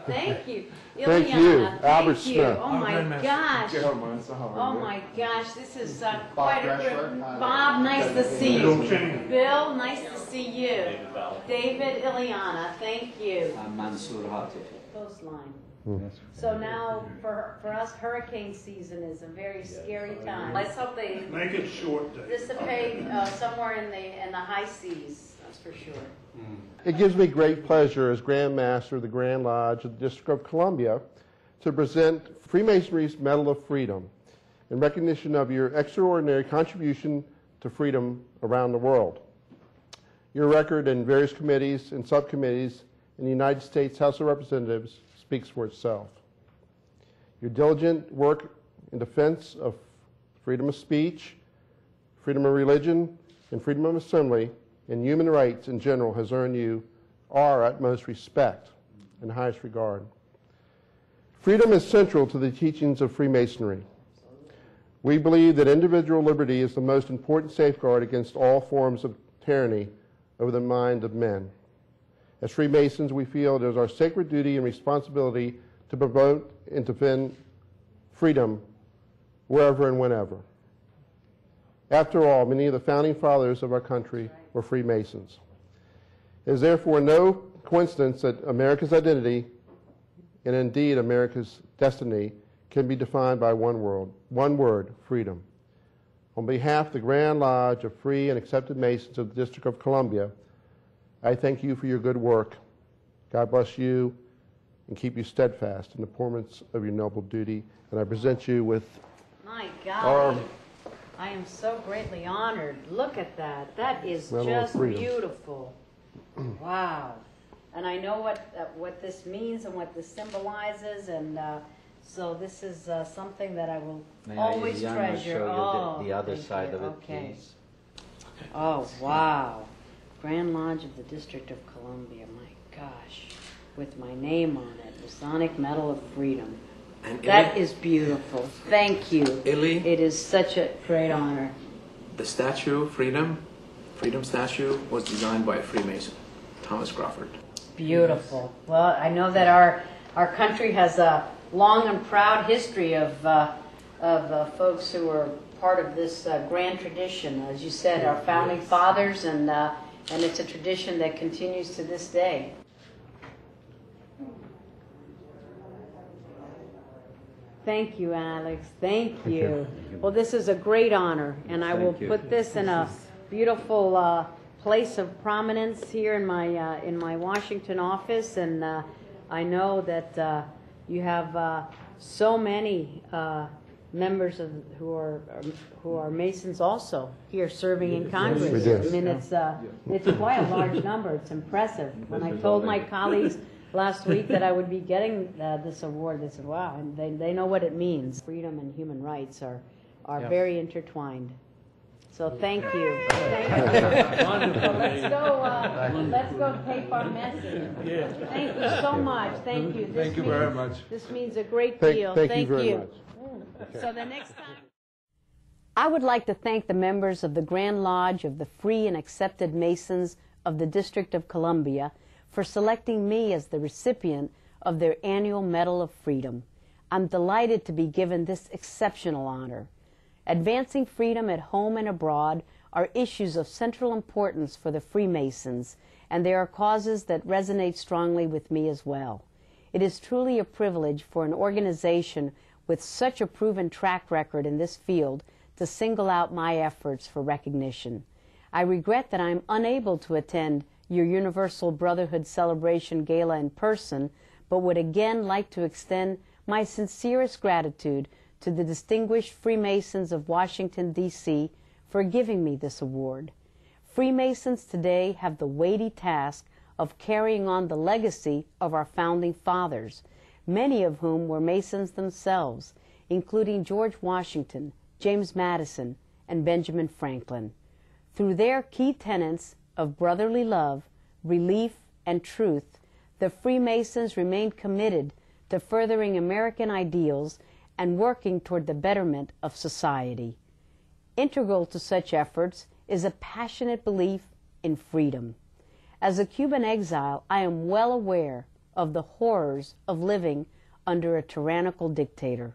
Thank you. Thank Ileana, you, thank Albert you. Smith. Oh my gosh. Oh my gosh, this is quite a trip. Bob, nice to see you. Bill, nice to see you. David, Ileana, thank you. I'm Mansour Hatif. Coastline. So now, for us, hurricane season is a very scary time. Let's hope they Make it short, Dave. dissipate somewhere in the high seas. That's for sure. It gives me great pleasure as Grand Master of the Grand Lodge of the District of Columbia to present Freemasonry's Medal of Freedom in recognition of your extraordinary contribution to freedom around the world. Your record in various committees and subcommittees in the United States House of Representatives speaks for itself. Your diligent work in defense of freedom of speech, freedom of religion, and freedom of assembly, and human rights in general has earned you our utmost respect and highest regard. Freedom is central to the teachings of Freemasonry. We believe that individual liberty is the most important safeguard against all forms of tyranny over the mind of men. As Freemasons, we feel it is our sacred duty and responsibility to promote and defend freedom wherever and whenever. After all, many of the founding fathers of our country were Freemasons. It is therefore no coincidence that America's identity, and indeed America's destiny, can be defined by one word, freedom. On behalf of the Grand Lodge of Free and Accepted Masons of the District of Columbia, I thank you for your good work. God bless you and keep you steadfast in the performance of your noble duty. And I present you with My God, I am so greatly honored. Look at that. That is just beautiful. Wow. And I know what this means and what this symbolizes, and so this is something that I will always treasure. Show you the other side of it, please. Oh, wow. Grand Lodge of the District of Columbia, my gosh, with my name on it, Masonic Medal of Freedom. And that is beautiful. Thank you. Illy, it is such a great honor. The statue, Freedom statue, was designed by a Freemason, Thomas Crawford. Beautiful. Well, I know that our country has a long and proud history of folks who are part of this grand tradition. As you said, our founding fathers, and it's a tradition that continues to this day. Thank you, Alex. Thank you. Well, this is a great honor, and I will put this in a beautiful place of prominence here in my Washington office. And I know that you have so many members who are Masons also here serving in Congress. I mean, it's quite a large number. It's impressive. When I told my colleagues last week that I would be getting this award, they said, wow, and they know what it means. Freedom and human rights are very intertwined. So thank you. Thank you. Wonderful. Let's go tape our message. Yeah. Thank you so much. Thank you. Thank you very much. This means a great deal. Thank you very much. So the next time. I would like to thank the members of the Grand Lodge of the Free and Accepted Masons of the District of Columbia for selecting me as the recipient of their annual Medal of Freedom. I'm delighted to be given this exceptional honor. Advancing freedom at home and abroad are issues of central importance for the Freemasons, and they are causes that resonate strongly with me as well. It is truly a privilege for an organization with such a proven track record in this field to single out my efforts for recognition. I regret that I am unable to attend your Universal Brotherhood Celebration Gala in person, but would again like to extend my sincerest gratitude to the distinguished Freemasons of Washington, D.C. for giving me this award. Freemasons today have the weighty task of carrying on the legacy of our founding fathers, many of whom were Masons themselves, including George Washington, James Madison, and Benjamin Franklin. Through their key tenets of brotherly love, relief, and truth, the Freemasons remained committed to furthering American ideals and working toward the betterment of society. Integral to such efforts is a passionate belief in freedom. As a Cuban exile, I am well aware of the horrors of living under a tyrannical dictator.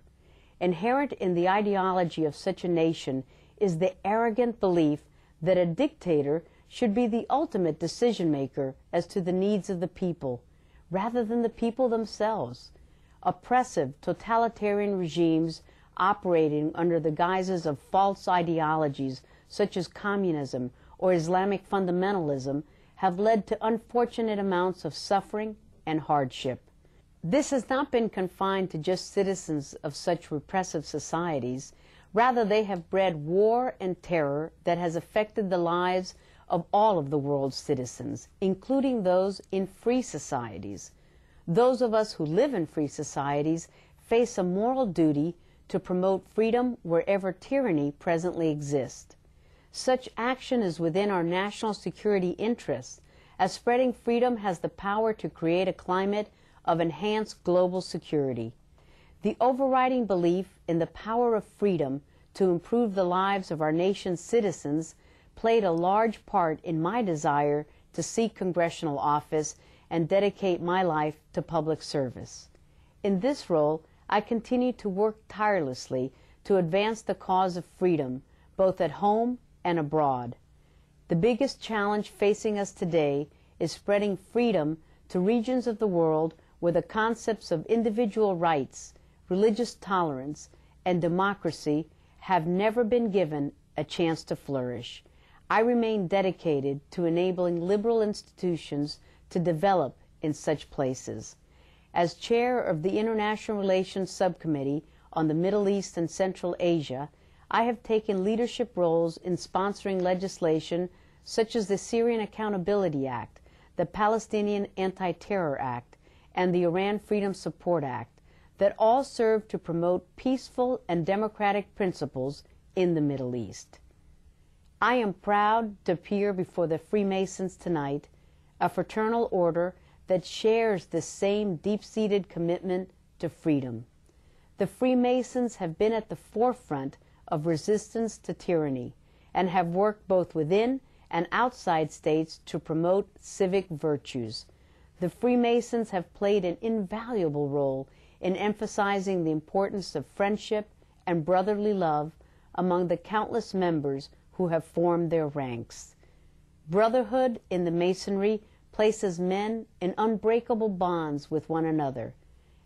Inherent in the ideology of such a nation is the arrogant belief that a dictator should be the ultimate decision-maker as to the needs of the people, rather than the people themselves. Oppressive, totalitarian regimes operating under the guises of false ideologies such as communism or Islamic fundamentalism have led to unfortunate amounts of suffering and hardship. This has not been confined to just citizens of such repressive societies. Rather, they have bred war and terror that has affected the lives of all of the world's citizens, including those in free societies. Those of us who live in free societies face a moral duty to promote freedom wherever tyranny presently exists. Such action is within our national security interests, as spreading freedom has the power to create a climate of enhanced global security. The overriding belief in the power of freedom to improve the lives of our nation's citizens played a large part in my desire to seek congressional office and dedicate my life to public service. In this role, I continue to work tirelessly to advance the cause of freedom, both at home and abroad. The biggest challenge facing us today is spreading freedom to regions of the world where the concepts of individual rights, religious tolerance, and democracy have never been given a chance to flourish. I remain dedicated to enabling liberal institutions to develop in such places. As chair of the International Relations Subcommittee on the Middle East and Central Asia, I have taken leadership roles in sponsoring legislation such as the Syrian Accountability Act, the Palestinian Anti-Terror Act, and the Iran Freedom Support Act, that all serve to promote peaceful and democratic principles in the Middle East. I am proud to appear before the Freemasons tonight, a fraternal order that shares the same deep-seated commitment to freedom. The Freemasons have been at the forefront of resistance to tyranny and have worked both within and outside states to promote civic virtues. The Freemasons have played an invaluable role in emphasizing the importance of friendship and brotherly love among the countless members who have formed their ranks. Brotherhood in the Masonry places men in unbreakable bonds with one another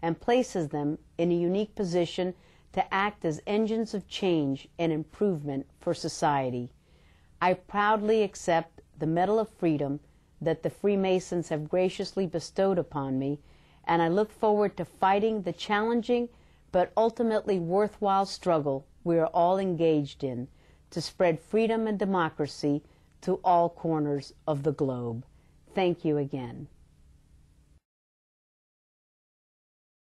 and places them in a unique position to act as engines of change and improvement for society. I proudly accept the Medal of Freedom that the Freemasons have graciously bestowed upon me, and I look forward to fighting the challenging but ultimately worthwhile struggle we are all engaged in to spread freedom and democracy to all corners of the globe. Thank you again.